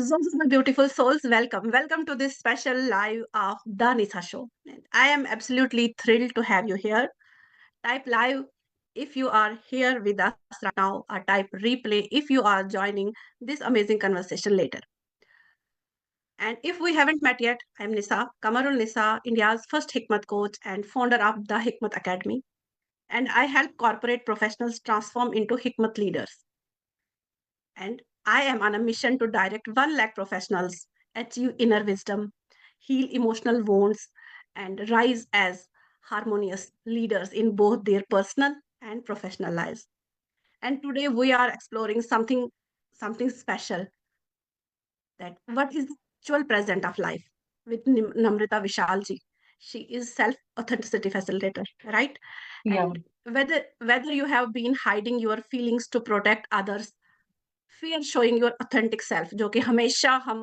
So, my beautiful souls, welcome to this special live of the Nisa Show. And I am absolutely thrilled to have you here. Type live if you are here with us right now, or type replay if you are joining this amazing conversation later. And if we haven't met yet, I am Nisa, Kamarul Nisa, India's first Hikmat coach and founder of the Hikmat Academy. And I help corporate professionals transform into Hikmat leaders. And I am on a mission to direct 1 lakh professionals, achieve inner wisdom, heal emotional wounds, and rise as harmonious leaders in both their personal and professional lives. And today we are exploring something special, that what is the actual present of life with Namrita Vishal ji. She is self authenticity facilitator, right? Yeah, And whether you have been hiding your feelings to protect others, fear showing your authentic self, जो कि हमेशा हम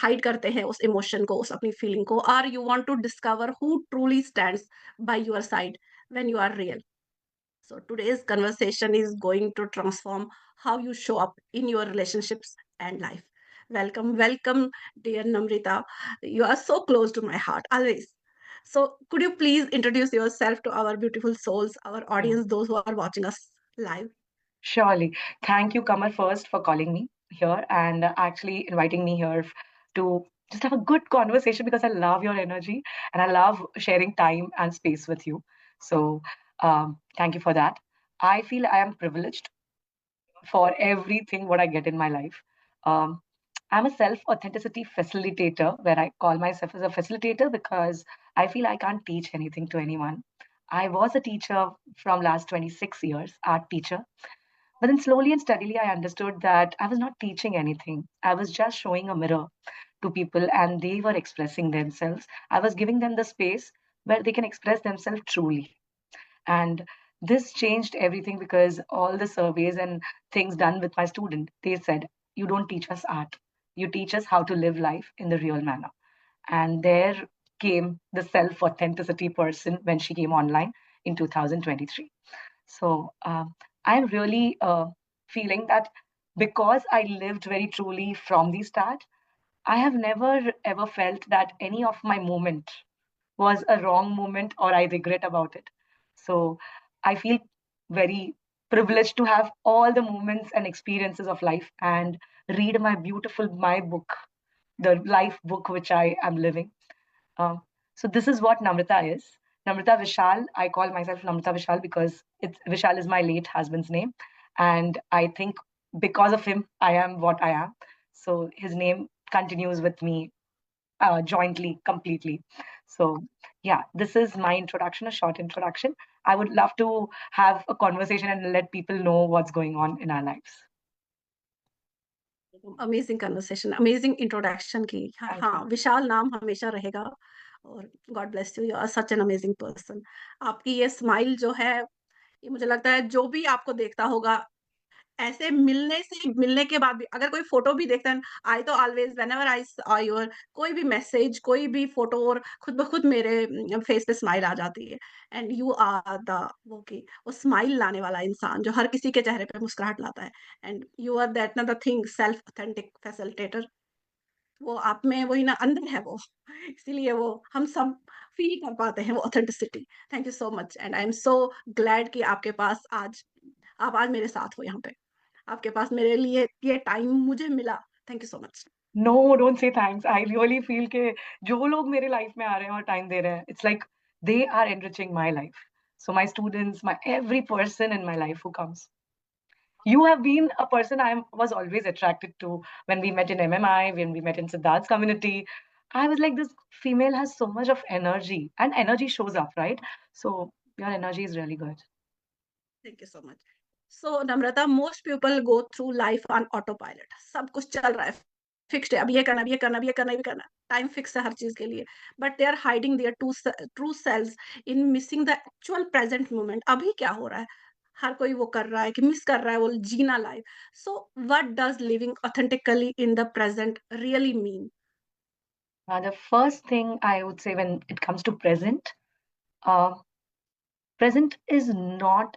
hide करते हैं उस emotion को, उस अपनी फीलिंग को, are you want to discover who truly stands by your side when you are real. So today's conversation is going to transform how you show up in your relationships and life. Welcome, dear Namrita. You are so close to my heart always. So could you please introduce yourself to our beautiful souls, our yeah, audience, those who are watching us live? surely. Thank you, Kamal, first for calling me here and actually inviting me here to just have a good conversation because I love your energy and I love sharing time and space with you. So, thank you for that. I feel I am privileged for everything what I get in my life. Um, I'm a self authenticity facilitator where I call myself as a facilitator because I feel I can't teach anything to anyone. I was a teacher from last 26 years, art teacher. But then slowly and steadily, I understood that I was not teaching anything. I was just showing a mirror to people and they were expressing themselves. I was giving them the space where they can express themselves truly. And this changed everything because all the surveys and things done with my student, they said, you don't teach us art. You teach us how to live life in the real manner. And there came the self authenticity person when she came online in 2023. So I'm really feeling that because I lived very truly from the start, I have never ever felt that any of my moment was a wrong moment or I regret about it. So I feel very privileged to have all the moments and experiences of life and read my beautiful my book, the life book which I am living. Um, so this is what Namrita is. Namrita Vishal. I call myself Namrita Vishal because it's Vishal is my late husband's name, and I think because of him I am what I am. So his name continues with me jointly, completely. So yeah, this is my introduction, a short introduction. I would love to have a conversation and let people know what's going on in our lives. Amazing conversation, amazing introduction की. हाँ, Thank हाँ, you. विशाल नाम हमेशा रहेगा. और God bless you, you are such an amazing person. आपकी ये smile जो है, ये मुझे लगता है जो भी आपको देखता होगा, ऐसे मिलने के बाद भी अगर कोई फोटो भी देखता है, आई तो always whenever I saw your कोई भी मैसेज, कोई भी फोटो, और खुद ब खुद मेरे फेस पे स्माइल आ जाती है. एंड यू आर द वो की वो स्माइल लाने वाला इंसान जो हर किसी के चेहरे पे मुस्कुराहट लाता है. And you are that the thing, self authentic facilitator. वो आप में वही ना, अंदर है वो. इसीलिए वो हम सब फील कर पाते हैं वो authenticity. Thank you so much and I am so glad कि आपके पास आज आप आज मेरे साथ हो यहाँ पे. आपके पास मेरे लिए ये टाइम मुझे मिला. Thank you so much. No, don't say thanks. I really feel कि जो लोग मेरे लाइफ में आ रहे हैं और टाइम दे रहे हैं, it's like they are enriching my life. So my students, my every person in my life who comes. You have been a person I was always attracted to when we met in MMI, when we met in Siddharth's community. I was like, this female has so much of energy, and energy shows up, right? So your energy is really good. Thank you so much. So Namrata, most people go through life on auto pilot. सब कुछ चल रहा है, fixed है, अब ये करना, अब ये करना, अब ये करना, ये करना. टाइम फिक्स है हर चीज के लिए. But they are hiding their true selves in missing the actual present moment. अभी क्या हो रहा है, हर कोई वो कर रहा है कि मिस कर रहा है वो जीना life. So what does living authentically in the present really mean? The first thing I would say when it comes to present, uh, present is not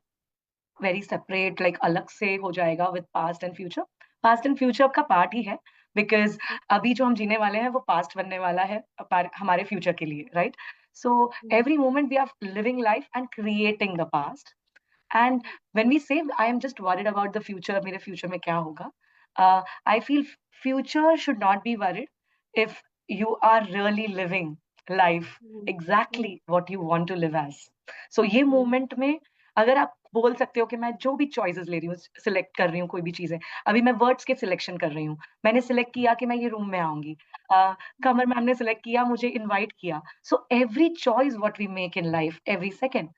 very separate, like अलग से हो जाएगा with past and future. Past and future आपका part ही है, because अभी जो हम जीने वाले हैं वो पास्ट बनने वाला है हमारे फ्यूचर के लिए, right? So every moment we are living life and creating the past. And when we say I am just worried about the future, मेरे future में क्या होगा, I feel future should not be worried if you are really living life exactly what you want to live as. So ये moment में अगर आप बोल सकते हो कि मैं जो भी choices ले रही हूँ, select कर रही हूँ कोई भी चीजें, अभी मैं words के selection कर रही हूँ, मैंने select किया कि मैं ये room में आऊंगी, कमर मैम ने select किया, मुझे invite किया. So every choice what we make in life every second,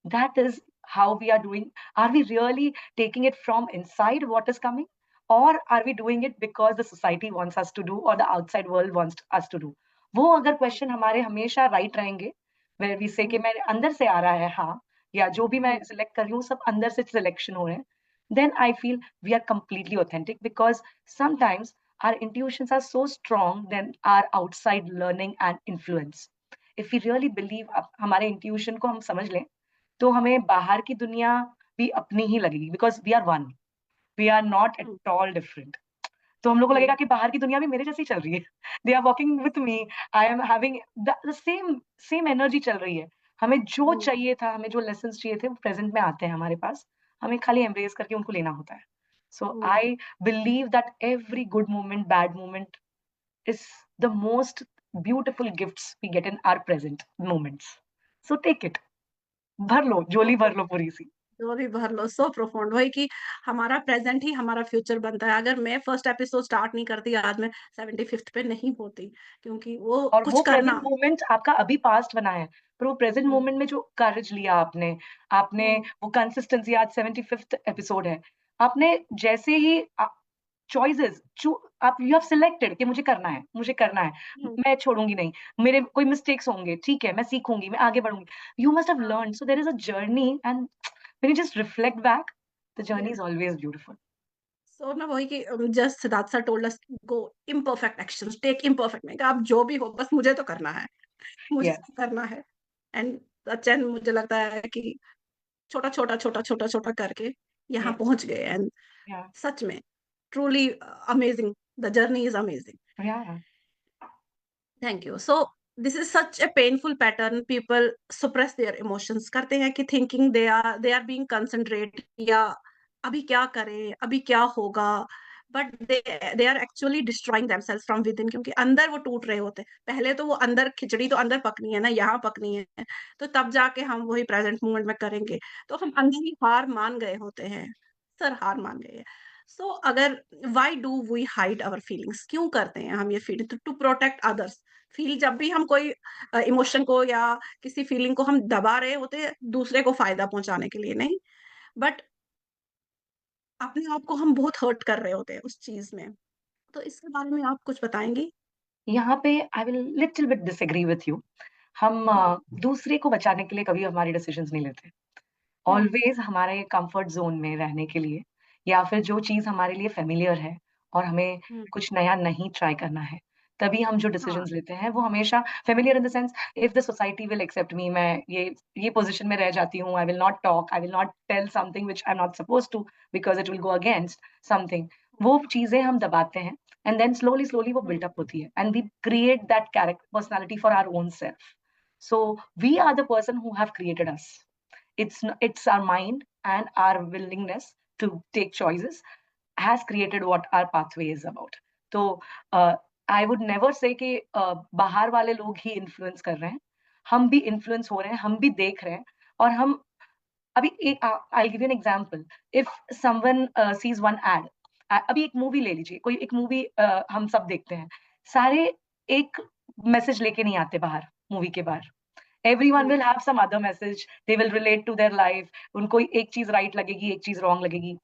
that is how we are doing. Are we really taking it from inside what is coming, or are we doing it because the society wants us to do or the outside world wants us to do? वो अगर question हमारे हमेशा right रहेंगे, where we say कि मेरे अंदर से आ रहा है, हाँ, या जो भी मैं सिलेक्ट कर रही हूँ सब अंदर से सिलेक्शन हो रहे हैं, then I feel we are completely authentic, because sometimes our intuitions are so strong than our outside learning and influence. If we really believe हमारे intuition को हम समझ लें, तो हमें बाहर की दुनिया भी अपनी ही लगेगी, because we are one, we are not at all different. तो हम लोग को लगेगा कि बाहर की दुनिया भी मेरे जैसी चल रही है, they are walking with me, I am having the same same energy चल रही है. हमें जो चाहिए था, हमें जो लेसन चाहिए थे वो प्रेजेंट में आते हैं हमारे पास, हमें खाली एम्ब्रेस करके उनको लेना होता है. So I believe that every good moment, bad moment is the most beautiful gifts we get in our present moments. So take it, भर लो झोली, भर लो पूरी सी. जोरी भर लो. सो प्रोफाउंड. वही कि हमारा प्रेजेंट ही हमारा फ्यूचर बनता है. अगर मैं फर्स्ट एपिसोड स्टार्ट नहीं करती आज, मैं 75th पे नहीं होती, क्योंकि वो और कुछ वो प्रेजेंट करना. मोमेंट आपका अभी पास्ट बना है, पर वो प्रेजेंट मोमेंट में जो करेज लिया आपने, आपने वो कंसिस्टेंसी, आज 75th एपिसोड है, आपने जैसे ही चॉइसेस आप यू हैव सिलेक्टेड कि मुझे करना है, मुझे करना है, मैं छोड़ूंगी नहीं, मेरे कोई मिस्टेक्स होंगे, ठीक है, मैं सीखूंगी, मैं आगे बढ़ूंगी. You must have learn, so there is a journey, and when you just reflect back, the journey is always beautiful. So ना वही कि just Siddharth sir told us, go imperfect actions, take imperfect. में आप जो भी हो, बस मुझे तो करना है, मुझे यस. तो करना है. एंड सचिन, मुझे लगता है कि छोटा छोटा छोटा छोटा छोटा करके यहाँ यस. पहुंच गए. And yeah. सच में truly amazing, the journey is amazing. Yeah. Thank you. So this is such a painful pattern. People suppress their emotions, करते हैं कि thinking they are being concentrate, या अभी क्या करें, अभी क्या होगा. But they are actually destroying themselves from within, क्योंकि अंदर वो टूट रहे होते हैं. पहले तो वो अंदर खिचड़ी तो अंदर पकनी है ना, यहाँ पकनी है, तो तब जाके हम वही प्रेजेंट मोमेंट में करेंगे. तो हम अंदर ही हार मान गए होते हैं. सर हार मान गए हैं. सो अगर why do we hide our feelings, क्यों करते हैं हम ये फीलिंग? To protect others. फील जब भी हम कोई इमोशन को या किसी फीलिंग को हम दबा रहे होते हैं, दूसरे को फायदा पहुंचाने के लिए नहीं, बट अपने आप को हम बहुत हर्ट कर रहे होते हैं उस चीज में. तो इसके बारे में आप कुछ बताएंगी? यहाँ पे I will little bit disagree with you. हम दूसरे को बचाने के लिए कभी हमारे डिसीजंस नहीं लेते. हम्म. ऑलवेज हमारे कंफर्ट जोन में रहने के लिए, या फिर जो चीज हमारे लिए फेमिलियर है और हमें हम्म. कुछ नया नहीं ट्राई करना है, तभी हम जो हाँ. डिसीजंस लेते हैं वो हमेशा familiar in the sense, if the society will accept me, मैं ये पोजीशन में रह जाती हूँ, I will not talk, I will not tell something which I am not suppose to, because it will go against something. वो चीजें हम दबाते हैं, एंड देन स्लोली स्लोली वो हम्म. बिल्टअप होती है, and we create that character personality for our own self. So we are the person who have created us. It's our mind and our willingness to take choices has created what our pathway is about. तो I would never say कि बाहर वाले लोग ही influence कर रहे हैं, हम भी इन्फ्लुएंस हो रहे हैं, हम भी देख रहे हैं. और हम अभी एक I give you an example. If someone sees one ad, अभी एक मूवी ले लीजिए, कोई एक मूवी हम सब देखते हैं, सारे एक मैसेज लेके नहीं आते बाहर मूवी के बाहर. everyone will have some other message, they will relate to their life, उनको एक चीज राइट लगेगी, एक चीज रॉन्ग लगेगी.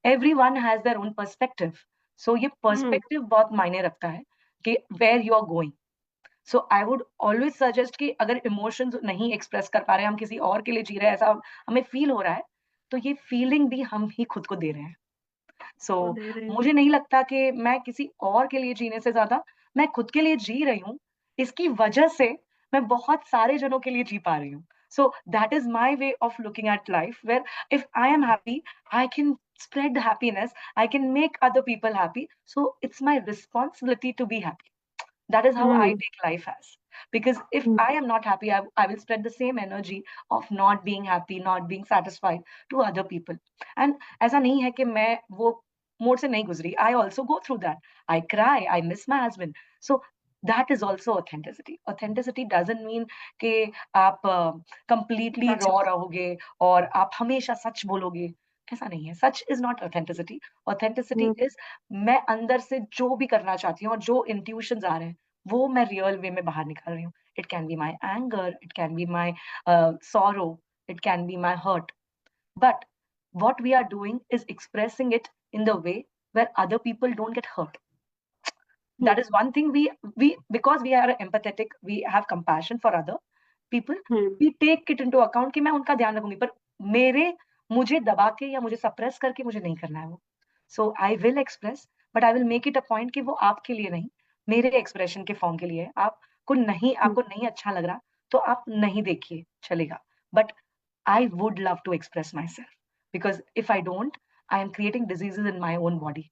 everyone has their own perspective. So ये हम्म. पर्सपेक्टिव बहुत मायने रखता है कि where you are going. So I would always suggest कि अगर इमोशंस नहीं एक्सप्रेस कर पा रहे हैं, हम किसी और के लिए जी रहे हैं, ऐसा हमें फील हो रहा है, तो ये फीलिंग भी हम ही खुद को दे रहे हैं. सो वो दे रहे हैं. मुझे नहीं लगता कि मैं किसी और के लिए जीने से ज्यादा मैं खुद के लिए जी रही हूँ. इसकी वजह से मैं बहुत सारे जनों के लिए जी पा रही हूँ. So that is my way of looking at life, where if I am happy, I can spread happiness, I can make other people happy. So it's my responsibility to be happy. That is how I Hmm. take life as. Because if Hmm. I am not happy, I will spread the same energy of not being happy, not being satisfied to other people. And ऐसा नहीं है कि मैं वो mode से नहीं गुजरी. I also go through that. I cry. I miss my husband. So that is also authenticity. Authenticity doesn't mean कि आप completely सच। raw रहोगे और आप हमेशा सच बोलोगे. ऐसा नहीं है. सच is not authenticity. Authenticity hmm. is मैं अंदर से जो भी करना चाहती हूँ और जो इंट्यूशंस आ रहे हैं वो मैं रियल वे में बाहर निकाल रही हूँ. It can be my anger, it can be my sorrow, it can be my hurt. But what we are doing is expressing it in the way where other people don't get hurt. That is hmm. one thing we because we are empathetic, we have compassion for other people. Hmm. We take it into account कि मैं उनका ध्यान रखूंगी, पर मेरे मुझे दबा के या मुझे सप्रेस करके मुझे नहीं करना है वो. So I will express, but I will make it a point कि वो आपके लिए नहीं, मेरे एक्सप्रेशन के फॉर्म के लिए है. हम्म। आपको नहीं अच्छा लग रहा तो आप नहीं देखिए, चलेगा. But I would love to express myself, because if I don't, I am creating diseases in my own body.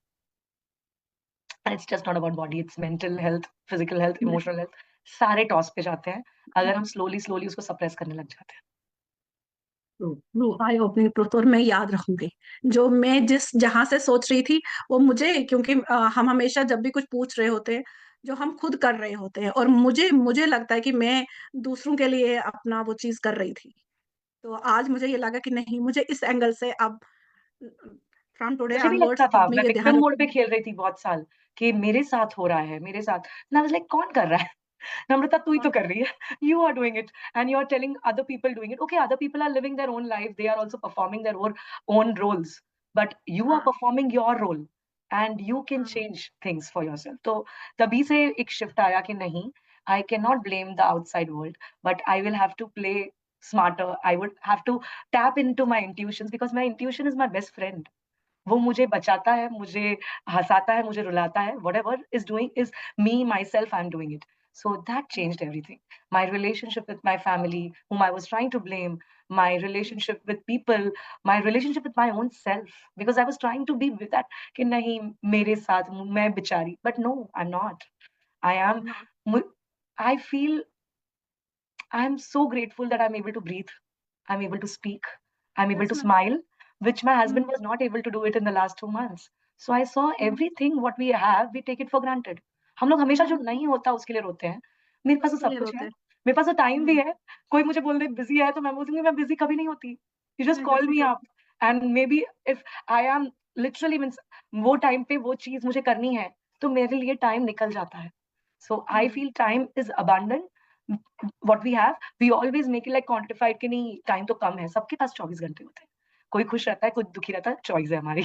And it's just not about body, it's mental health, physical health, emotional health. सारे toss पे जाते हैं अगर हम slowly slowly उसको suppress करने लग जाते हैं. आई ओपनिंग ट्रूथ, और मैं याद रखूंगी जो मैं जिस जहां से सोच रही थी वो मुझे, क्योंकि हम हमेशा जब भी कुछ पूछ रहे होते हैं जो हम खुद कर रहे होते हैं, और मुझे मुझे लगता है कि मैं दूसरों के लिए अपना वो चीज कर रही थी। तो आज मुझे ये लगा कि नहीं, मुझे इस एंगल से अब फ्रॉम टुडे मुझे भी लगता ऑनवर्ड्स था, अब मैं मैं ये विक्टिम ध्यान मोड पे रखूंगी। खेल रही थी बहुत साल कि मेरे साथ हो रहा है, मेरे साथ. ना वाज लाइक कौन कर रहा है? नम्रता तू ही तो हाँ। कर रही है. You are doing it and you are telling other people doing it. Okay, other people are living their own life, they are also performing their own roles, but you are हाँ। Performing your role and you can हाँ। Change things for yourself. तो तभी से एक shift आया कि नहीं, I can not blame the outside world, but I will have to play smarter. I would have to tap into my intuitions because my intuition is my best friend. वो मुझे बचाता है, मुझे हँसाता है, मुझे रुलाता है. Whatever is doing is me, myself, I'm doing it. So that changed everything. My relationship with my family, whom I was trying to blame, my relationship with people, my relationship with my own self, because I was trying to be with that कि नहीं मेरे साथ मैं बेचारी. But no, I'm not. I am. Not. I feel I'm so grateful that I'm able to breathe. I'm able to speak. I'm able that's to nice. smile, which my husband was not able to do it in the last 2 months. So I saw everything what we have, we take it for granted. हम लोग हमेशा जो नहीं होता उसके लिए रोते हैं. मेरे पास तो उसके सब लिए कुछ है. रोते हैं। मेरे पास तो टाइम भी हम्म। है. कोई मुझे बोल दे बिजी है तो मैं बोलूंगी मैं बिजी कभी नहीं होती. You just मैं call बिजी me कर। up. And maybe if I am literally means वो टाइम पे वो चीज मुझे करनी है तो मेरे लिए टाइम निकल जाता है. So I hmm. feel time is abundant. What we have, we always make it like quantified कि नहीं टाइम तो कम है. सबके पास 24 घंटे होते हैं. कोई खुश रहता है, कोई दुखी रहता है, चॉइस है हमारी.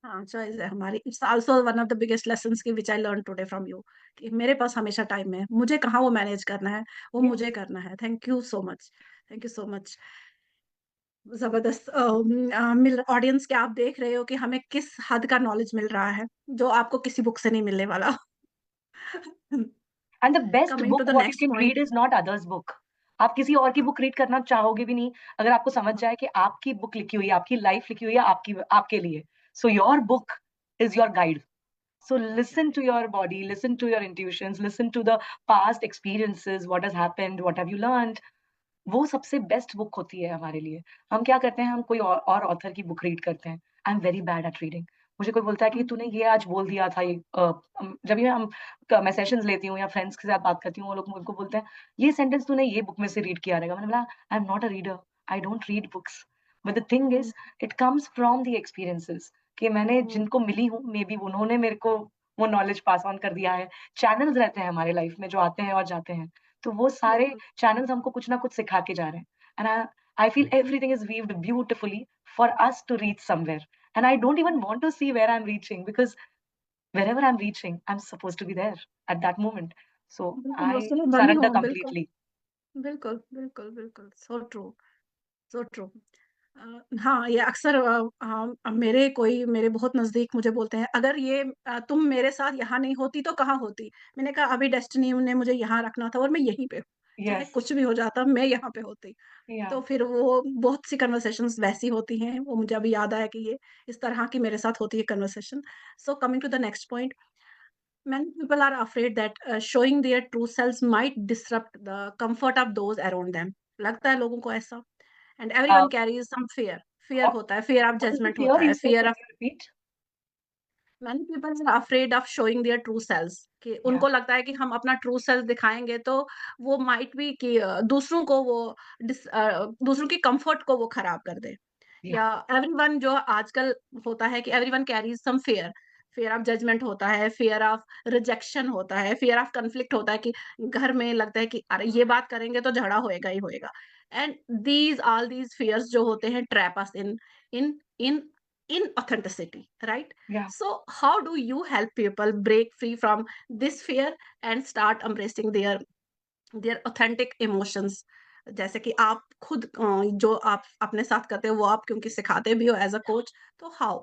हाँ, चॉइस है हमारी। It's also one of the biggest lessons की which I learn today from you, कि मेरे पास हमेशा टाइम है, मुझे कहाँ वो मैनेज करना है, वो मुझे Yes. करना है। Thank you so much. Thank you so much. जबरदस्त। मिल ऑडियंस के, आप देख रहे हो कि हमें किस हद का नॉलेज मिल रहा है जो आपको किसी बुक से नहीं मिलने वाला। And the best coming to book the what you next can read point. is not others book. आप किसी और की बुक रीड करना चाहोगे भी नहीं अगर आपको समझ जाए कि आपकी बुक लिखी हुई है, आपकी लाइफ लिखी हुई है आपकी आपके लिए. So your book is your guide. So listen to your body, listen to your intuitions, listen to the past experiences, what has happened, what have you learned. वो सबसे बेस्ट बुक होती है हमारे लिए. हम क्या करते हैं, हम कोई और ऑथर की बुक रीड करते हैं. I am very bad at reading. मुझे कोई बोलता है कि तूने ये आज बोल दिया था, ये जब भी मैं सेशंस लेती हूँ या फ्रेंड्स के साथ बात करती हूँ वो लोग मुझको बोलते हैं ये सेंटेंस तूने ये बुक में से रीड किया रहेगा. मैंने बोला आई am not a reader, I don't read books. But the thing is it comes from the experiences कि मैंने जिनको मिली हूँ मे बी उन्होंने मेरे को वो नॉलेज पास ऑन कर दिया है. चैनल्स रहते हैं हमारे लाइफ में जो आते हैं और जाते हैं. तो वो सारे बिल्कुल। चैनल्स हमको कुछ ना कुछ सिखा के जा रहे हैं. And I feel everything is weaved beautifully for us to reach somewhere. And I don't even want to see where I am reaching because wherever I'm reaching, I'm supposed to be there at that moment. So बिल्कुल, मैं I उसके लिए बनी surrender हूँ। बिल्कुल। completely. बिल्कुल। बिल्कुल। बिल्कुल। So true. So true. हाँ, ये अक्सर मेरे कोई मेरे बहुत नज़दीक मुझे बोलते हैं, "अगर ये तुम मेरे साथ यहाँ नहीं होती तो कहाँ होती?" मैंने कहा, "अभी डेस्टिनी ने मुझे यहाँ रखना था और मैं यहीं पे हूँ।" चाहे यस, कुछ भी हो जाता, मैं यहाँ पे होती। या तो फिर वो बहुत सी कन्वर्सेशंस वैसी होती हैं, वो मुझे अभी याद आया कि ये इस तरह की मेरे साथ होती है conversation. So coming to the next point, many people are afraid that showing their true selves might disrupt the comfort of those around them. लगता है लोगों को ऐसा, and everyone carries some fear. Fear होता है, fear of what is the judgment fear होता you है, said, fear can of you repeat? many people are afraid of showing their true selves, कि या, उनको लगता है कि हम अपना ट्रू सेल्फ दिखाएंगे तो वो माइट बी कि दूसरों को वो दूसरों की कंफर्ट को वो खराब कर दे, या, या एवरीवन जो आजकल होता है कि everyone carries some fear, fear of judgement होता है, फियर ऑफ रिजेक्शन होता है, फियर ऑफ कन्फ्लिक्ट होता है कि घर में लगता है कि अरे ये बात करेंगे तो झगड़ा होएगा ही होएगा, and these all these fears जो होते हैं trap us in in authenticity, right? या। So how do you help people break free from this fear and start embracing their authentic emotions? जैसे कि आप खुद जो आप अपने साथ करते हो वो आप क्योंकि सिखाते भी हो एज अ कोच, तो how?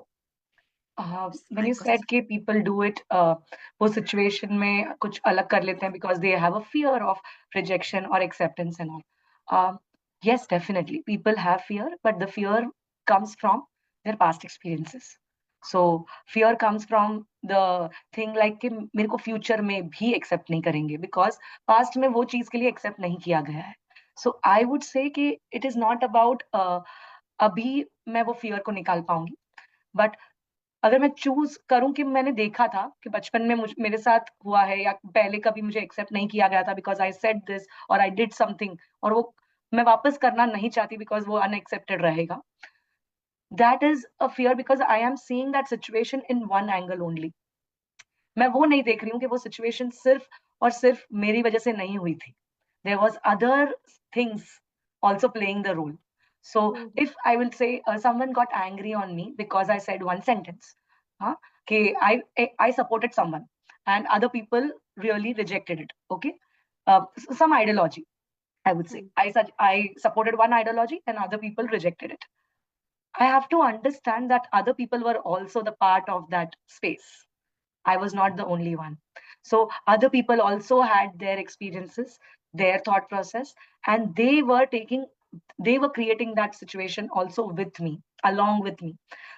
This when my you said question. कि पीपल डू इट, वो सिचुएशन में कुछ अलग कर लेते हैं because they have a fear of rejection और acceptance and all. yes, definitely people have fear, but the fear comes from their past experiences. So fear comes from the thing like कि मेरे को फ्यूचर में भी accept नहीं करेंगे because past में वो चीज के लिए एक्सेप्ट नहीं किया गया है। सो आई वुड से कि इट इज नॉट अबाउट अभी मैं वो फियर को निकाल पाऊंगी, बट अगर मैं चूज करूं कि मैंने देखा था कि बचपन में मेरे साथ हुआ है या पहले कभी मुझे एक्सेप्ट नहीं किया गया था बिकॉज आई सेड दिस और आई डिड समथिंग, और वो मैं वापस करना नहीं चाहती बिकॉज वो अनएक्सेप्टेड रहेगा, that is a fear because I am seeing that situation in one angle only. मैं वो नहीं देख रही हूँ कि वो सिचुएशन सिर्फ और सिर्फ मेरी वजह से नहीं हुई थी, there was other things also playing the role. So if I will say someone got angry on me because I said one sentence, huh? Okay, I supported someone and other people really rejected it. Okay, some ideology. I would say I supported one ideology and other people rejected it. I have to understand that other people were also the part of that space. I was not the only one. So other people also had their experiences, their thought process, and they were creating that situation also with me, along with me.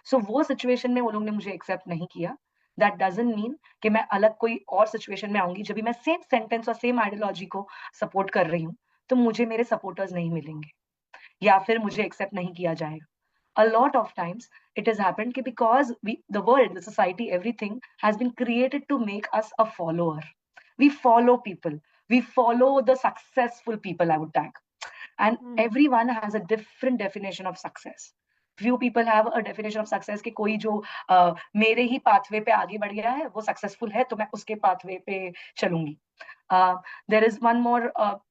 So वो situation में वो लोग ने मुझे accept नहीं किया. That doesn't mean कि मैं अलग कोई और situation में आऊंगी जब भी मैं same sentence और same ideology को support कर रही हूँ, तो मुझे मेरे supporters नहीं मिलेंगे या फिर मुझे accept नहीं किया जाएगा. A lot of times it has happened because the world, the society, everything has been created to make us a follower. We follow people, we follow the successful people, I would tag, and everyone has a different definition of success. Few people have a definition of success कि कोई जो मेरे ही pathway पे आगे बढ़ गया है वो successful है तो मैं उसके pathway पे चलूंगी. देर इज वन मोर,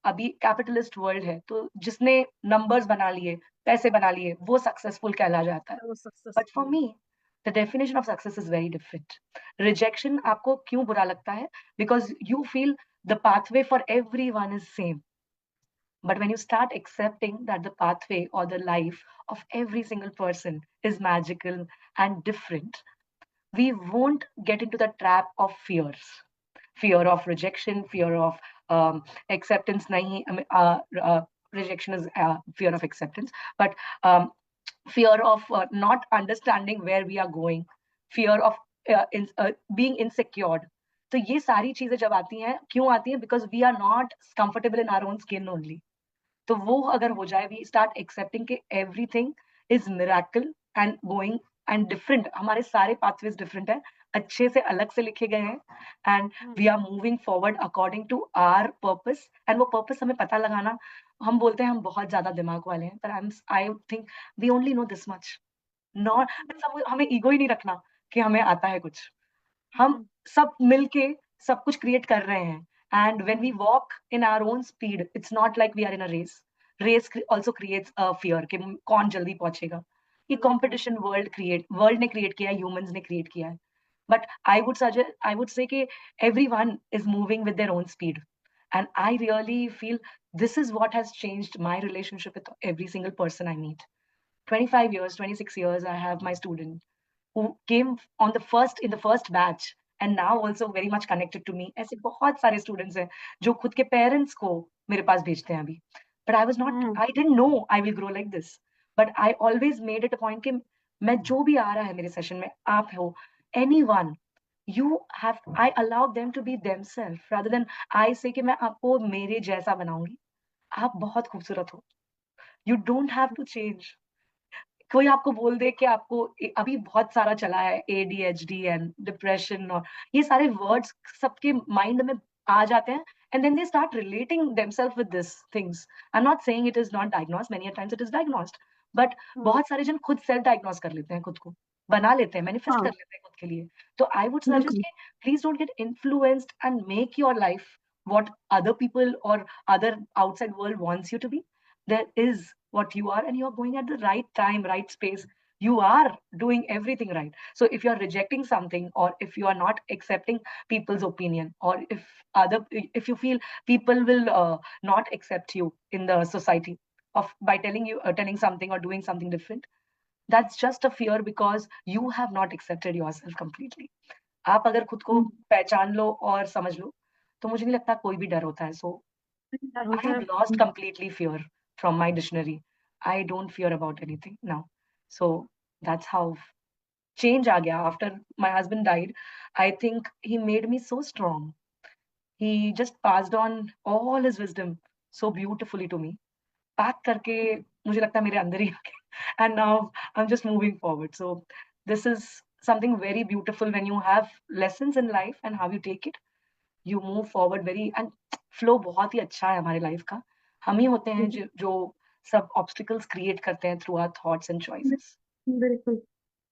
अभी कैपिटलिस्ट वर्ल्ड है तो जिसने नंबर्स बना लिए, पैसे बना लिए, वो सक्सेसफुल कहला जाता है. वो but for successful. Me the definition of success is very different. Rejection आपको क्यों बुरा लगता है? Because you feel the pathway for every one is same. But when you start accepting that the pathway or the life of every single person is magical and different, we won't get into the trap of fears. Fear of rejection, fear of acceptance. nahi, rejection is fear of acceptance, but fear of not understanding where we are going, fear of being insecure. तो ये सारी चीजें जब आती हैं, क्यों आती हैं? Because we are not comfortable in our own skin only. तो वो अगर हो जाए, वी स्टार्ट एक्सेप्टिंग कि everything is miracle and going and different. हमारे सारे पाथवेज डिफरेंट है, अच्छे से अलग से लिखे गए हैं, and we are moving forward according to our purpose. And वो पर्पस हमें पता लगाना, हम बोलते हैं हम बहुत ज्यादा दिमाग वाले हैं, पर I think we only know this much. Not हमें ईगो ही नहीं रखना कि हमें आता है कुछ. हम सब मिलके सब कुछ क्रिएट कर रहे हैं. And when we walk in our own speed, it's not like we are in a race. Race also creates a fear कि कौन जल्दी पहुंचेगा. ये कंपटीशन वर्ल्ड ने क्रिएट किया है, ह्यूमंस ने क्रिएट किया है. बट आई वुड से कि everyone is moving with their own speed. And I really feel this is what has changed my relationship with every single person I meet. 25 years, 26 years, I have my student who came on the first in the first batch and now also very much connected to me. ऐसे बहुत सारे students हैं जो खुद के parents को मेरे पास भेजते हैं अभी. But hmm, I didn't know I will grow like this. But I always made it a point कि मैं जो भी आ रहा है मेरे सेशन में, आप हो, anyone, you have, I allow them to be themselves rather than I say कि मैं आपको मेरे जैसा बनाऊंगी. आप बहुत खूबसूरत हो. You don't have to change. कोई आपको बोल दे कि आपको अभी बहुत सारा चला है ADHD एंड डिप्रेशन, और ये सारे वर्ड्स सबके माइंड में आ जाते हैं, and then they start relating themself with this things. I am not saying it is not diagnosed, many times it is diagnosed, but hmm, बहुत सारे जन खुद सेल्फ डायग्नोस कर लेते हैं, खुद को बना लेते हैं, मैनिफेस्ट कर हाँ, लेते हैं खुद के लिए. तो आई वुड सजेस्ट बिल्कुल। कि please don't get influenced and make your life what other people or other outside world wants you to be. There is what you are, and you are going at the right time, right space. You are doing everything right. So if you are rejecting something, or if you are not accepting people's opinion, or if you feel people will not accept you in the society of by telling something or doing something different, that's just a fear because you have not accepted yourself completely. आप अगर खुद को हम्म, पहचान लो और समझ लो, तो मुझे नहीं लगता कोई भी डर होता है. सो डर I होता है। have lost completely fear from my dictionary. I don't fear about anything now. So that's how change aa gaya after my husband died. I think he made me so strong. He just passed on all his wisdom so beautifully to me. पैक करके मुझे लगता है मेरे अंदर ही आ गया. And now I am just moving forward. So this is something very beautiful when you have lessons in life and how you take it. You move forward very, and flow बहुत ही अच्छा है हमारी लाइफ का. हम ही होते हैं जो सब ऑब्स्टिकल्स क्रिएट करते हैं through our thoughts and choices. बिल्कुल,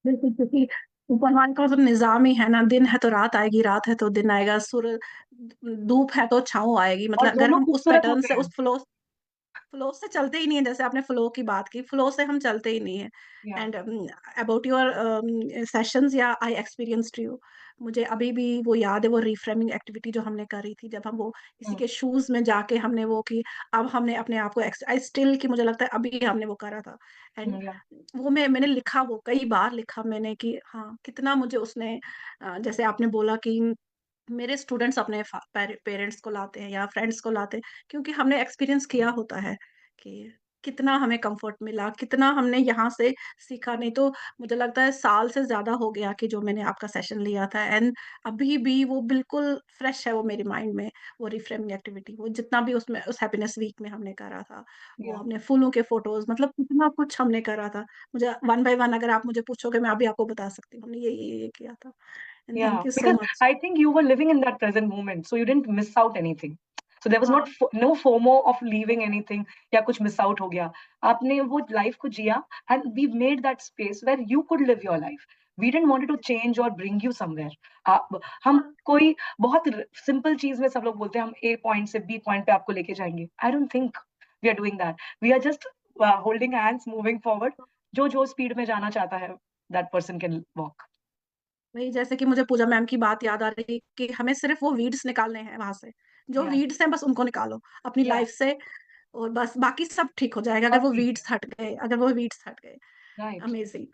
बिल्कुल, क्योंकि भगवान का तो निजाम ही है ना, दिन है तो रात आएगी, रात है तो दिन आएगा, सूरज, धूप है तो छाँव आएगी। और मतलब अगर दोनों हम उस खूबसूरत पैटर्न होते से, हैं. उस फ्लो फ्लो से चलते ही नहीं है, जैसे आपने फ्लो की बात की, फ्लो से हम चलते ही नहीं है। या. एंड अबाउट योर सेशंस, या आई एक्सपीरियंस्ड यू, मुझे अभी भी वो याद है, वो रिफ्रेमिंग एक्टिविटी जो हमने करी थी, जब हम वो किसी के शूज में जाके हमने वो की, अब हमने अपने आप को आई स्टिल, कि मुझे लगता है अभी हमने वो करा था। एंड या. वो मैंने लिखा, वो कई बार लिखा मैंने, कि हाँ कितना मुझे उसने जैसे आपने बोला कि मेरे स्टूडेंट्स अपने पेरेंट्स को लाते हैं या फ्रेंड्स को लाते हैं, क्योंकि हमने एक्सपीरियंस किया होता है कि कितना हमें कंफर्ट मिला, कितना हमने यहाँ से सीखा। नहीं तो मुझे लगता है साल से ज्यादा हो गया कि जो मैंने आपका सेशन लिया था, एंड अभी भी वो बिल्कुल फ्रेश है वो मेरे माइंड में। वो रिफ्रेमिंग एक्टिविटी, वो जितना भी उसमें उस हैप्पीनेस वीक में हमने करा था, वो या. हमने फूलों के फोटोज, मतलब कितना कुछ हमने करा था। मुझे वन बाय वन अगर आप मुझे पूछोगे, मैं अभी आपको बता सकती हूँ, हमने ये किया था। And Yeah, thank you so because much. I think you were living in that present moment, so you didn't miss out anything. So there was not no FOMO of leaving anything या कुछ miss out हो गया. आपने वो life को जिया, and we made that space where you could live your life. We didn't want to change or bring you somewhere. हम कोई बहुत simple चीज में सब लोग बोलते हैं हम A point से B point पे आपको लेके जाएंगे. I don't think we are doing that. We are just holding hands, moving forward. जो speed में जाना चाहता है, that person can walk. वही, जैसे कि मुझे पूजा मैम की बात याद आ रही कि हमें सिर्फ वो वीड्स निकालने हैं वहां से, जो Yeah, वीड्स हैं बस उनको निकालो अपनी yeah. लाइफ से, और बस बाकी सब ठीक हो जाएगा, अगर सब वो ठीक है. वीड्स हट गए, अगर वो वीड्स हट गए। Right. Amazing.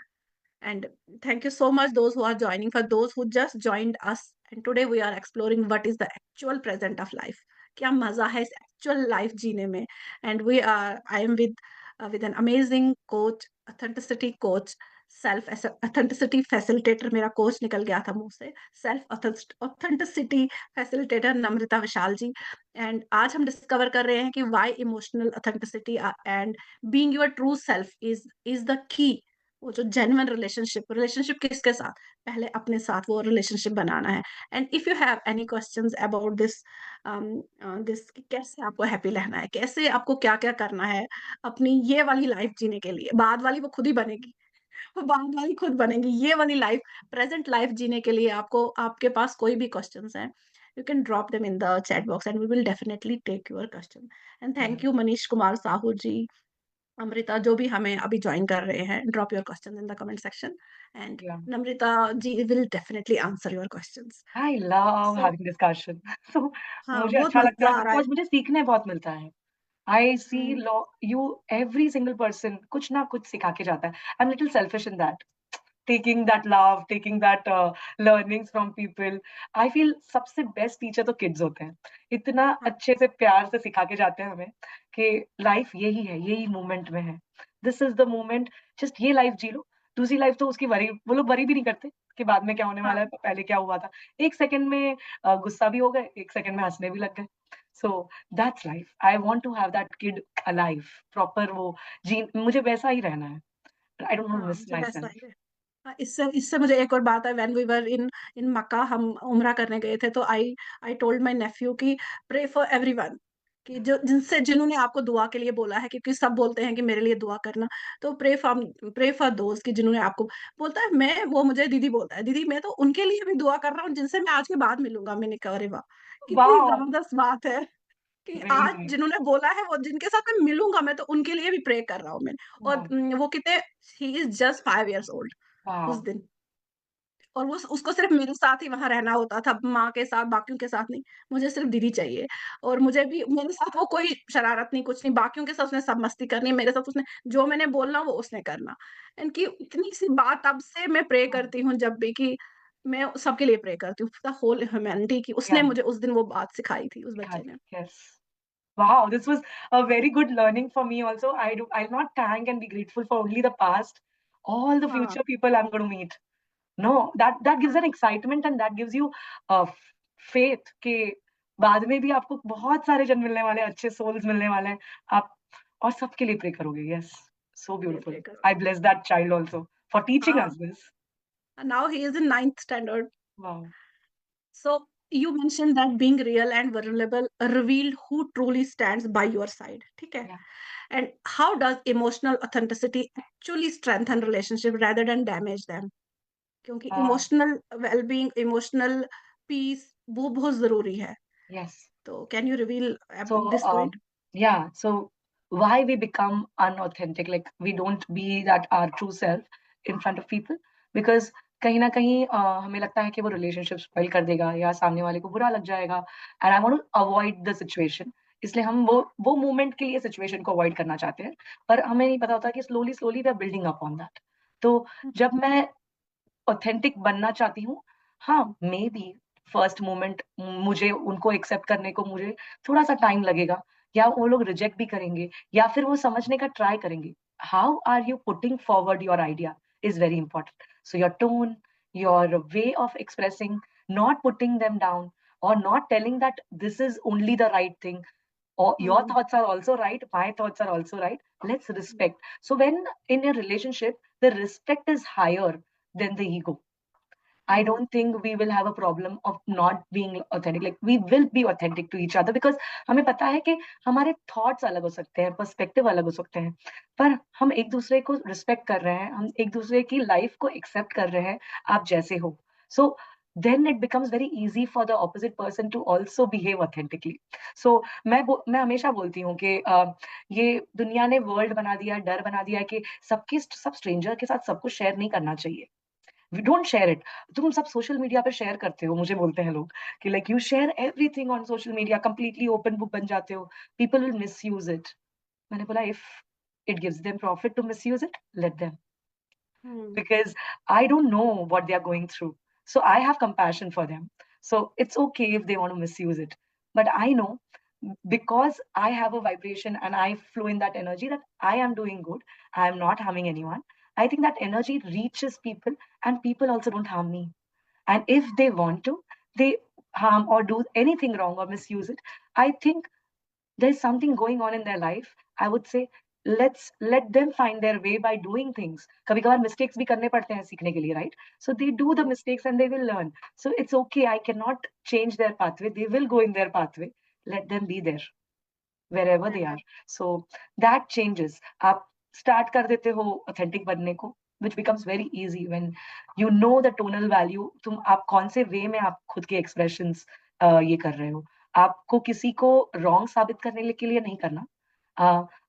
And thank you so much, those who are joining. For those who just joined us, and today we are exploring what is the actual present of life. क्या मजा है इस actual life जीने में. And I am with an amazing coach, authenticity coach, self authenticity facilitator, मेरा coach निकल गया था मुंह से, self authenticity facilitator Namrata Vishal ji. And आज हम डिस्कवर कर रहे हैं कि why emotional authenticity and being your true self is the key. वो जो जेन्युइन रिलेशनशिप किसके साथ, पहले अपने साथ वो रिलेशनशिप बनाना है. And if you have any questions about this कि कैसे आपको हैप्पी रहना है, कैसे आपको क्या क्या करना है अपनी ये वाली लाइफ जीने के लिए, बाद वाली वो खुद ही बनेगी, वो बाद वाली खुद बनेगी, ये वाली लाइफ, प्रेजेंट लाइफ जीने के लिए आपको, आपके पास कोई भी क्वेश्चंस हैं, you can drop them in the chat box and we will definitely take your question. And thank you Manish Kumar Sahu ji, Amrita, जो भी हमें अभी ज्वाइन कर रहे हैं, drop your question in the comment section, and yeah. Namrata ji will definitely answer your questions. I love so having discussion. So हाँ, मुझे बहुत अच्छा लगता मजा है आ रहा है. बिकॉज मुझे सीखने बहुत मिलता है. I see hmm, law you, every single person कुछ ना कुछ सिखा के जाता है. I am little selfish in that. taking that love, taking that learnings from people. I feel सबसे बेस्ट टीचर तो किड्स होते हैं. इतना हाँ अच्छे से प्यार से सिखा के जाते हैं हमें कि लाइफ यही है, यही मोमेंट में है. This is the moment. Just ये लाइफ जी लो. दूसरी लाइफ तो उसकी वरी, वो लोग वरी भी नहीं करते कि बाद में क्या होने वाला है, हाँ पहले क्या हुआ था. एक सेकंड में गुस्सा भी हो गए, एक सेकंड में हंसने भी लग गए. So that's life. I want to have that kid alive. Proper वो जी, मुझे वैसा ही रहना है. आई डोंट वांट टू हाँ, मिस मुझे माई वैसा सेल्फ. ही है. हाँ, इससे इससे मुझे एक और बात है. व्हेन वी वर इन इन मक्का, हम उम्रा करने गए थे, तो आई आई टोल्ड माय नेफ्यू कि प्रे फॉर एवरीवन, कि जो जिन्होंने आपको दुआ के लिए बोला है, क्योंकि सब बोलते हैं कि मेरे लिए दुआ करना. तो प्रे फॉर दोस्त, कि जिन्होंने आपको बोलता है. मैं वो मुझे दीदी बोलता है, दीदी मैं तो उनके लिए भी दुआ कर रहा हूँ जिनसे मैं आज के बाद मिलूंगा. मैंने कहा अरे वाह, कितनी वाओ. जबरदस्त बात है कि वेरी आज नाइस. जिन्होंने बोला है, वो जिनके साथ मैं मिलूंगा, मैं तो उनके लिए भी प्रे कर रहा हूँ मैं. और वाओ. वो कितने, he is just 5 years old उस वाओ. दिन. और वो उसको सिर्फ मेरे साथ ही वहां रहना होता था, माँ के साथ, बाकियों के साथ नहीं. मुझे सिर्फ दीदी चाहिए. और मुझे भी मेरे साथ वो कोई शरारत नहीं, कुछ नहीं. बाकियों के साथ उसने सब मस्ती करनी, मेरे साथ उसने जो मैंने बोलना वो उसने करना. इनकी इतनी सी बात, तब से मैं प्रे करती हूँ जब भी, कि मैं सबके लिए प्रे करती हूँ, द होल ह्यूमैनिटी की. या. उसने मुझे उस दिन वो बात सिखाई थी, उस बच्चे ने. Yes. Wow, this was a very good learning for me also. I'll not thank and be grateful for only the past, all the हाँ future people I'm going to meet. No, that gives an excitement and that gives you uh, faith कि बाद में भी आपको बहुत सारे जन मिलने वाले हैं, अच्छे souls मिलने वाले हैं. आप और सबके लिए pray करोगे. Yes, so लिए beautiful. प्रे करो. I bless that child also for teaching हाँ, us this. Now he is in 9th standard. Wow. So you mentioned that being real and vulnerable reveal who truly stands by your side. ठीक है. Yeah. And how does emotional authenticity actually strengthen relationship rather than damage them? क्योंकि Uh, emotional wellbeing, emotional peace, वो बहुत जरूरी है. yes. तो can you reveal So, this point? yeah, so why we become unauthentic, like we don't be that our true self in front of people, because कहीं ना कहीं हमें लगता है कि वो रिलेशनशिप स्पॉइल कर देगा या सामने वाले को बुरा लग जाएगा. And I want to avoid the situation. इसलिए हम वो मोमेंट के लिए सिचुएशन को अवॉइड करना चाहते हैं. पर हमें नहीं पता होता कि slowly slowly we are building up on that. तो जब मैं ऑथेंटिक बनना चाहती हूँ, हाँ, मे बी फर्स्ट मोमेंट मुझे उनको एक्सेप्ट करने को मुझे थोड़ा सा टाइम लगेगा, या वो लोग रिजेक्ट भी करेंगे, या फिर वो समझने का ट्राई करेंगे. How are you putting forward your idea is very important. So your tone, your way of expressing, not putting them down, or not telling that this is only the right thing, or your thoughts are also right, my thoughts are also right. Let's respect. So when in a relationship the respect is higher than the ego, I don't think we will have a problem of not being authentic. Like we will be authentic to each other because हमें पता है कि हमारे thoughts अलग हो सकते हैं, perspective अलग हो सकते हैं, पर हम एक दूसरे को respect कर रहे हैं, हम एक दूसरे की life को accept कर रहे हैं, आप जैसे हो. So then it becomes very easy for the opposite person to also behave authentically. So मैं हमेशा बोलती हूँ कि ये दुनिया ने वर्ल्ड बना दिया है, डर बना दिया है कि सब स्ट्रेंजर के साथ सब कुछ शेयर नहीं करना चाहिए. We don't share it. तुम सब सोशल मीडिया पे शेयर करते हो, मुझे बोलते हैं लोग कि like you share everything on social media, completely open book बन जाते हो, people will misuse it. मैंने बोला if it gives them profit to misuse it, let them, because I don't know what they are going through. So I have compassion for them. So it's okay if they want to misuse it. But I know because I have a vibration and I flow in that energy that I am doing good, I am not harming anyone. I think that energy reaches people and people also don't harm me. And if they want to, they harm or do anything wrong or misuse it. I think there's something going on in their life. I would say let's let them find their way by doing things. कभी कभार mistakes भी करने पड़ते हैं सीखने के लिए, right? So they do the mistakes and they will learn. So it's okay. I cannot change their pathway. They will go in their pathway. Let them be there wherever they are. So that changes. आप start कर देते हो authentic बनने को, which becomes very easy when you know the tonal value. तुम आप कौन से way में आप खुद के expressions ये कर रहे हो. आपको किसी को wrong साबित करने के लिए नहीं करना.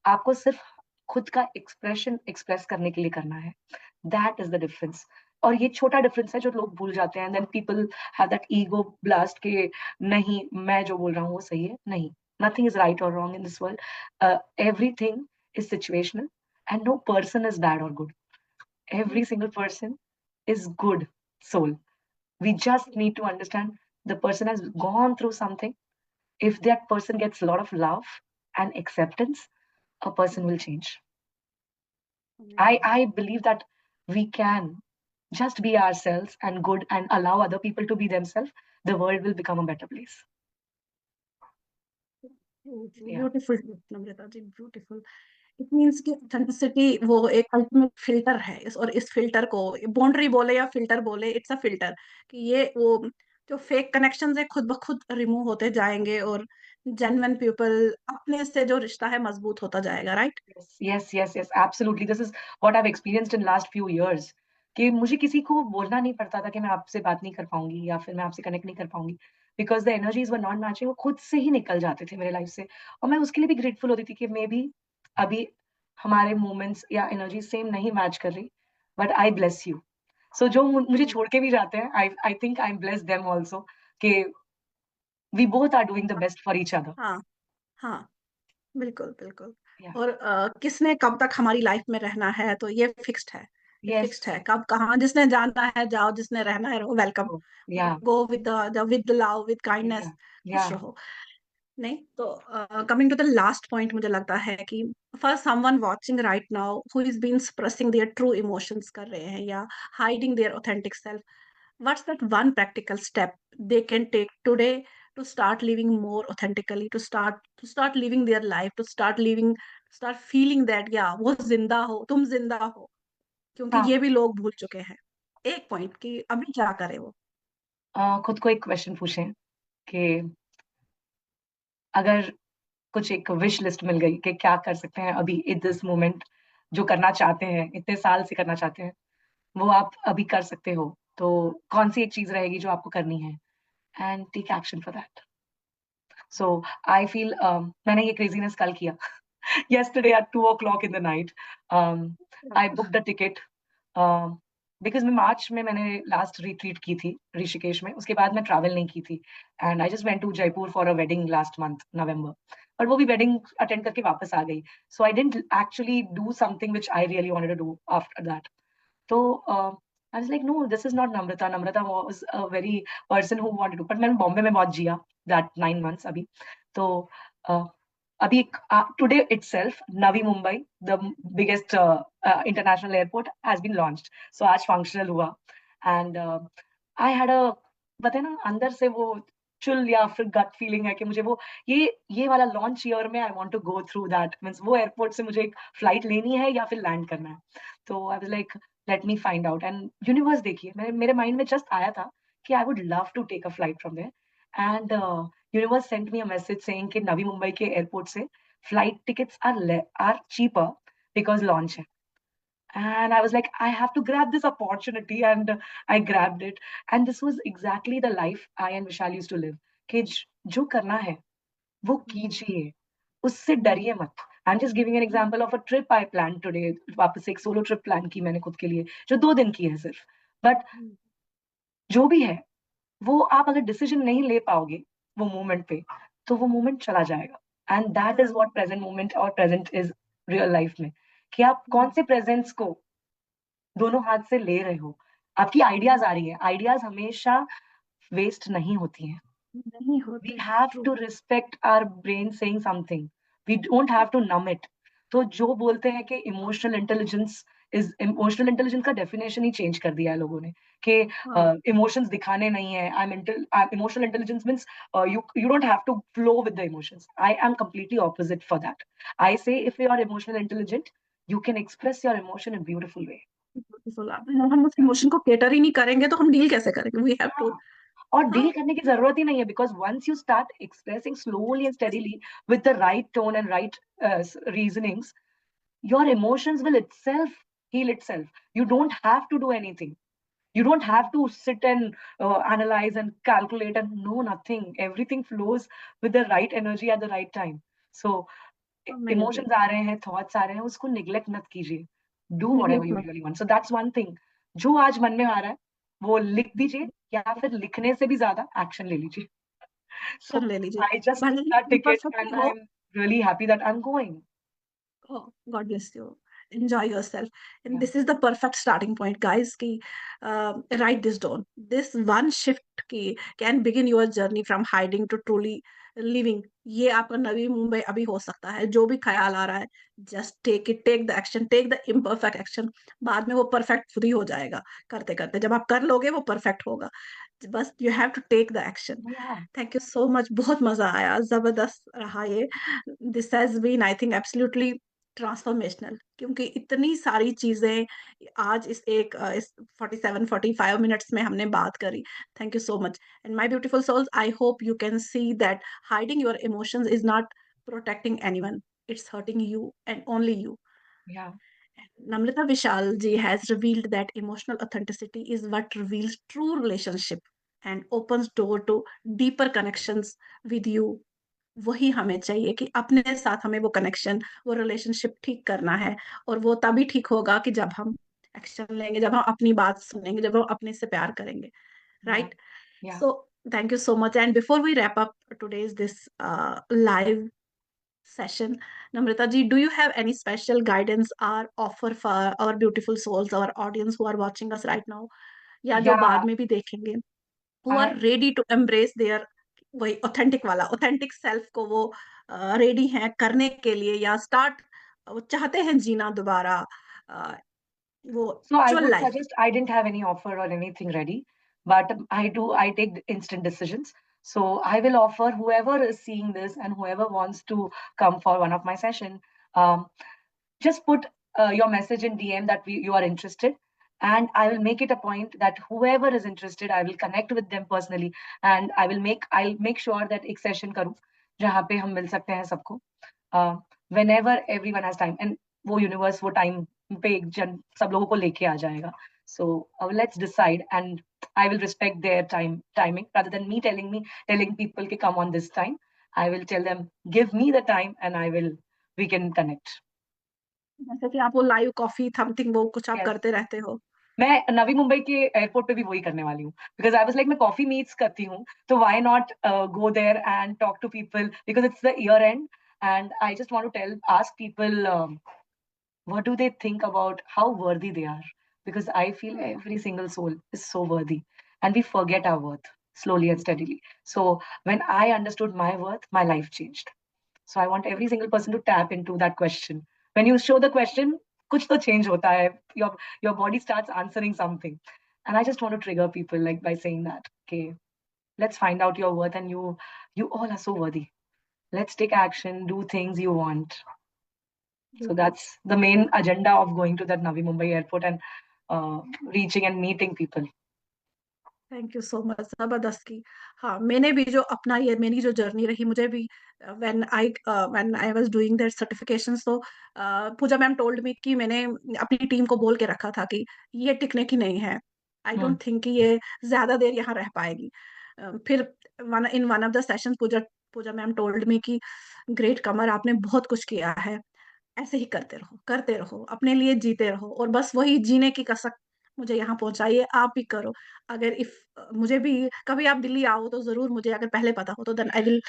आपको सिर्फ खुद का expression express करने के लिए करना है. That is the difference. और ये छोटा डिफरेंस है जो लोग भूल जाते हैं. Then people have that ego blast के नहीं, मैं जो बोल रहा हूँ वो सही है. नहीं, nothing is right or wrong in this world. Everything is situational and no person is bad or good. Every single person is good soul. We just need to understand the person has gone through something. If that person gets a lot of love and acceptance, a person will change. I believe that we can just be ourselves and good and allow other people to be themselves. The world will become a better place. Yeah. Beautiful Namrata ji, beautiful. It means कि authenticity वो एक ultimate filter है और इस filter को boundary बोले या filter बोले, इट्स अ फिल्टर कि ये वो जो फेक कनेक्शंस है खुद ब खुद रिमूव होते जाएंगे और जेन्युइन पीपल अपने से जो रिश्ता है मजबूत होता जाएगा, right? Yes, absolutely. This is what I've experienced in last few years. कि मुझे किसी को बोलना नहीं पड़ता था कि मैं आपसे बात नहीं कर पाऊंगी या फिर मैं आपसे कनेक्ट नहीं कर पाऊंगी, because the energies were not matching. वो खुद से ही निकल जाते थे मेरे लाइफ से, और मैं उसके लिए भी ग्रेटफुल होती थी कि मे बी अभी हमारे मोमेंट्स या एनर्जी सेम नहीं मैच कर रही, but I bless you. So जो मुझे छोड़ के भी जाते हैं, I I think I bless them also, कि we both are doing the best for each other. हाँ, हाँ, बिल्कुल, बिल्कुल। या। और किसने कब तक हमारी लाइफ में रहना है तो ये फिक्स्ड है, ये यस। फिक्स्ड है। कब कहाँ जिसने जाना है जाओ, जिसने रहना है रहो, वेलकम। या। Go with with love, with या। काइंडनेस, या। खुश रहो। नहीं तो coming to the last point, मुझे लगता है कि for someone watching right now who is been expressing their true emotions कर रहे हैं या hiding their authentic self, what's that one practical step they can take today to start living more authentically, to start living their life, to start feeling that yeah वो जिंदा हो, तुम जिंदा हो, क्योंकि हाँ। ये भी लोग भूल चुके हैं। एक पॉइंट कि अभी क्या करे वो। खुद को एक क्वेश्चन पूछें कि अगर कुछ एक विश लिस्ट मिल गई कि क्या कर सकते हैं अभी इन दिस मोमेंट, जो करना चाहते हैं, इतने साल से करना चाहते हैं, वो आप अभी कर सकते हो, तो कौन सी एक चीज रहेगी जो आपको करनी है? And take action for that. So I feel मैंने ये क्रेजीनेस कल किया। yesterday at 2 o'clock in the night, I booked a ticket, because मैं मार्च में मैंने लास्ट रिट्रीट की थी ऋषिकेश में, उसके बाद मैं ट्रैवल नहीं की थी, and I just went to Jaipur for a wedding last month November, और वो भी वेडिंग अटेंड करके वापस आ गई। So I didn't actually do something which I really wanted to do after that. तो I was like no, this is not Namrata. Namrata was a very person who wanted to, but मैंने बॉम्बे में बहुत जिया that 9 months अभी। तो uh, अभी today itself Navi Mumbai, the biggest international airport, has been launched. So आज functional हुआ, and I had a, पता है ना, अंदर से वो चुल या फिर गट फीलिंग है कि मुझे वो ये वाला लॉन्च ईयर में I want to go through that, means वो एयरपोर्ट से मुझे एक फ्लाइट लेनी है या फिर लैंड करना है। तो I was like, let me find out. And universe, देखिए, मेरे माइंड में जस्ट आया था कि I would love to take a flight from there, and universe sent me a message saying कि नवी मुंबई के एयरपोर्ट से flight tickets are cheaper because launch है। And I was like, I have to grab this opportunity, and I grabbed it. And this was exactly the life I and Vishal used to live, कि जो करना है वो कीजिए, उससे डरिए मत। आई am just giving an example of a trip I plan today. वापस एक सोलो ट्रिप प्लान की मैंने खुद के लिए, जो 2 दिन की है सिर्फ। बट जो भी है, वो आप अगर डिसीजन नहीं ले पाओगे वो मोमेंट पे, तो वो मोमेंट चला जाएगा। And that is what present moment और प्रेजेंट इज रियल लाइफ में, कि आप कौन से प्रेजेंस को दोनों हाथ से ले रहे हो। आपकी आइडियाज आ रही है, आइडियाज हमेशा वेस्ट नहीं होती हैं। नहीं We होते। have true. to respect our brain saying something. We don't have to numb it. तो जो बोलते हैं कि इमोशनल इंटेलिजेंस का डेफिनेशन ही चेंज कर दिया है लोगों ने, कि हाँ, इमोशंस दिखाने नहीं है। Emotional intelligence means you don't have to flow with the emotions. I am completely opposite for that. I say if you are emotional intelligent, you can express your emotion in a beautiful way. Beautiful. हम उस emotion को cater ही नहीं करेंगे तो हम deal कैसे करेंगे? We have to. हाँ, और हाँ, डील करने की जरूरत ही नहीं है, because once you start expressing slowly and steadily with the right tone and right reasonings, your emotions will itself heal itself. You don't have to do anything. You don't have to sit and analyze and calculate and know nothing. Everything flows with the right energy at the right time. So amazing. emotions आ रहे हैं, thoughts आ रहे हैं, उसको neglect मत कीजिए। Do whatever neglect you मत। really want. So that's one thing. जो आज मन में आ रहा है वो लिख दीजिए, या फिर लिखने से भी ज्यादा एक्शन ले लीजिए। So एक्शन ले लीजिए, I just भले booked he that ticket imperfect and हो। I'm really happy that I'm going. God bless you. enjoy yourself. And Yeah. this is the perfect starting point, guys, ki write this down. This one shift ki can begin your journey from hiding to truly living. ये आपका नवी मुंबई अभी हो सकता है. जो भी ख्याल आ रहा है, just take it, take the action, take the imperfect action. बाद में वो perfect खुद ही हो जाएगा. करते करते जब आप कर लोगे वो perfect होगा. बस you have to take the action. Yeah. Thank you so much. बहुत मजा आया, जबरदस्त रहा ये. This has been, I think, absolutely transformational, क्योंकि इतनी सारी चीजें आज इस 47-45 मिनट्स में हमने बात करी. Thank you so much. And my beautiful souls, I hope you can see that hiding your emotions is not protecting anyone. It's hurting you and only you. Yeah. Namrata Vishal ji has revealed that emotional authenticity is what reveals true relationship and opens door to deeper connections with you. वही हमें चाहिए कि अपने साथ हमें वो connection, वो relationship ठीक करना है. और वो तभी ठीक होगा कि जब हम एक्शन लेंगे, जब हम अपनी बात सुनेंगे, जब हम अपने से प्यार करेंगे. Yeah. Right. Yeah. So thank you so much. And before we wrap up today's this live session, Namrata ji, do you have any special guidance or offer for our beautiful souls, our audience who are watching us right now, या जो Yeah. बाद में भी देखेंगे, who are I ready to embrace their वही authentic वाला authentic self को, वो रेडी हैं करने के लिए, या स्टार्ट वो चाहते हैं जीना दोबारा, अ, वो So I actual would life. suggest, I didn't have any offer or anything ready, but I take instant decisions. So I will offer whoever is seeing this and whoever wants to come for one of my session, um, just put your message in DM that you are interested. And I will make it a point that whoever is interested, I will connect with them personally, and I'll make sure that एक session करूँ जहाँ पे हम मिल सकते हैं सबको, whenever everyone has time, and वो universe वो time पे एक जन सब लोगों को लेके आ जाएगा. So let's decide, and I will respect their timing rather than telling people to come on this time. I will tell them, give me the time, and we can connect. जैसे कि आप वो लाइव कॉफी समथिंग वो कुछ आप Yes. करते रहते हो. मैं नवी मुंबई के एयरपोर्ट पे भी वही करने वाली हूँ, बिकॉज आई वाज लाइक मैं कॉफी मीट्स करती हूँ, तो why not go there and talk to people, because it's the year end, and I just want to tell ask people what do they think about how worthy they are, because I feel every single soul is so worthy, and we forget our worth slowly and steadily. So when I understood my worth, my life changed. So I want every single person to tap into that question. When you show the question, kuch to change hota hai. Your body starts answering something. And I just want to trigger people like by saying that, okay, let's find out your worth, and you all are so worthy. Let's take action, do things you want. So that's the main agenda of going to that Navi Mumbai airport and reaching and meeting people. Thank you so much. जबरदस्त की. हाँ, मैंने भी जो अपना ये मेरी जो जर्नी रही, मुझे भी when I was doing that certifications, तो पूजा मैम टोल्ड मी कि मैंने अपनी टीम को बोल के रखा था कि ये टिकने की नहीं है. आई Hmm. डोंट थिंक कि ये ज्यादा देर यहाँ रह पाएगी. फिर one of the sessions Pooja Pooja ma'am told me कि ग्रेट कमर, आपने बहुत कुछ किया है. ऐसे ही करते रहो, अपने लिए जीते रहो, और बस वही जीने की कसक मुझे यहाँ पहुंचाइए, आप भी करो. अगर इफ मुझे भी कभी आप दिल्ली आओ तो जरूर, मुझे अगर पहले पता हो तो then I will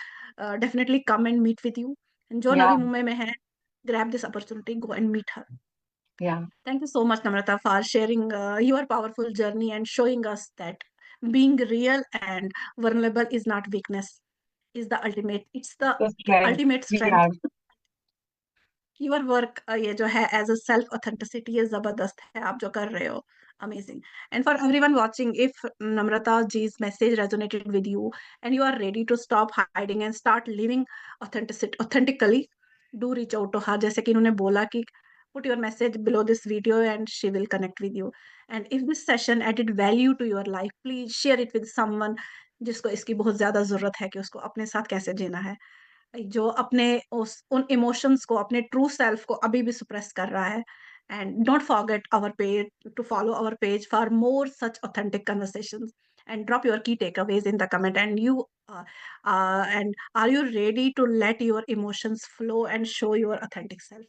definitely come and meet with you. जो Yeah, नवी मुंबई में है, grab this opportunity, go and meet her. yeah. Thank you so much, Namrata, for sharing your powerful journey and showing us that being real and vulnerable is not weakness, is the ultimate. It's the The strength ultimate we strength. have. Your work ये जो है as a self authenticity, ये जबरदस्त है आप जो कर रहे हो. Amazing. And for everyone watching, if Namrata जी's message resonated with you and you are ready to stop hiding and start living authentically, do reach out to her. जैसे कि इन्होंने बोला कि put your message below this video and she will connect with you. And if this session added value to your life, please share it with someone जिसको इसकी बहुत ज्यादा जरूरत है, कि उसको अपने साथ कैसे जीना है, जो अपने उन इमोशंस को, अपने ट्रू सेल्फ को अभी भी सुप्रेस कर रहा है. And don't forget our page to follow our page for more such authentic conversations, and drop your key takeaways in the comment. And are you ready to let your emotions flow and show your authentic self?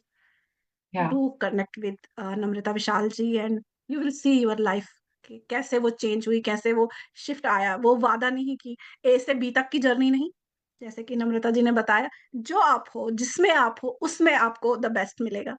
Yeah, Do connect with Namrata Vishal ji, and you will see your life कि कैसे वो change हुई, कैसे वो shift आया. वो वादा नहीं कि ए से बी तक की जर्नी नहीं, जैसे कि नम्रता जी ने बताया, जो आप हो, जिसमें आप हो, उसमें आपको द बेस्ट मिलेगा.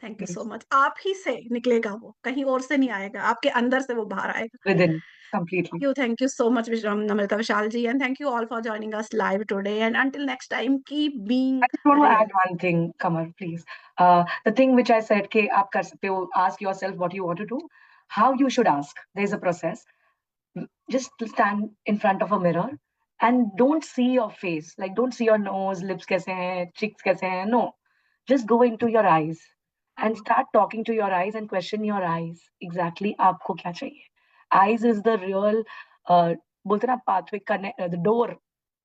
Thank you so Yes. Much. आप ही से निकलेगा वो, कहीं और से नहीं आएगा, आपके अंदर से वो बाहर आएगा। Within completely. Thank you so much, Namrata Vishal ji, and thank you all for joining us live today. And until next time, keep being I just want to real. add one thing, Kamar, please. The thing which I said, कि आप कर सकते हो, ask yourself what you want to do, how you should ask. There's a process. Just stand in front of a mirror and don't see your face. Like, don't see your nose, lips kaise hain, cheeks kaise hain. No. Just go into your eyes and start talking to your eyes and question your eyes. Exactly, aapko kya chahiye. Eyes is the real, bolte na pathway, connect, the door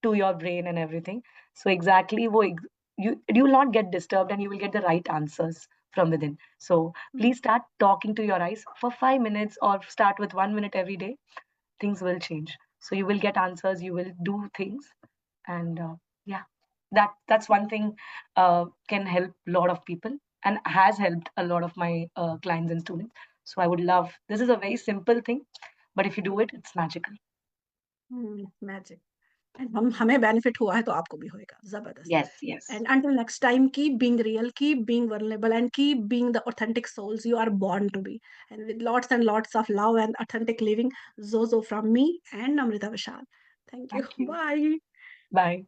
to your brain and everything. So exactly, you will not get disturbed and you will get the right answers from within. So please start talking to your eyes for 5 minutes or start with 1 minute every day. Things will change. So you will get answers, you will do things, and yeah, that's one thing can help a lot of people and has helped a lot of my clients and students. So I would love, this is a very simple thing, but if you do it, it's magical. Magic. And हम हमें benefit हुआ है तो आपको भी होएगा, जबरदस्त। Yes, yes. And until next time, keep being real, keep being vulnerable, and keep being the authentic souls you are born to be. And with lots and lots of love and authentic living, Zozo from me and Namrita Vishal. Thank you. Thank you. Bye. Bye.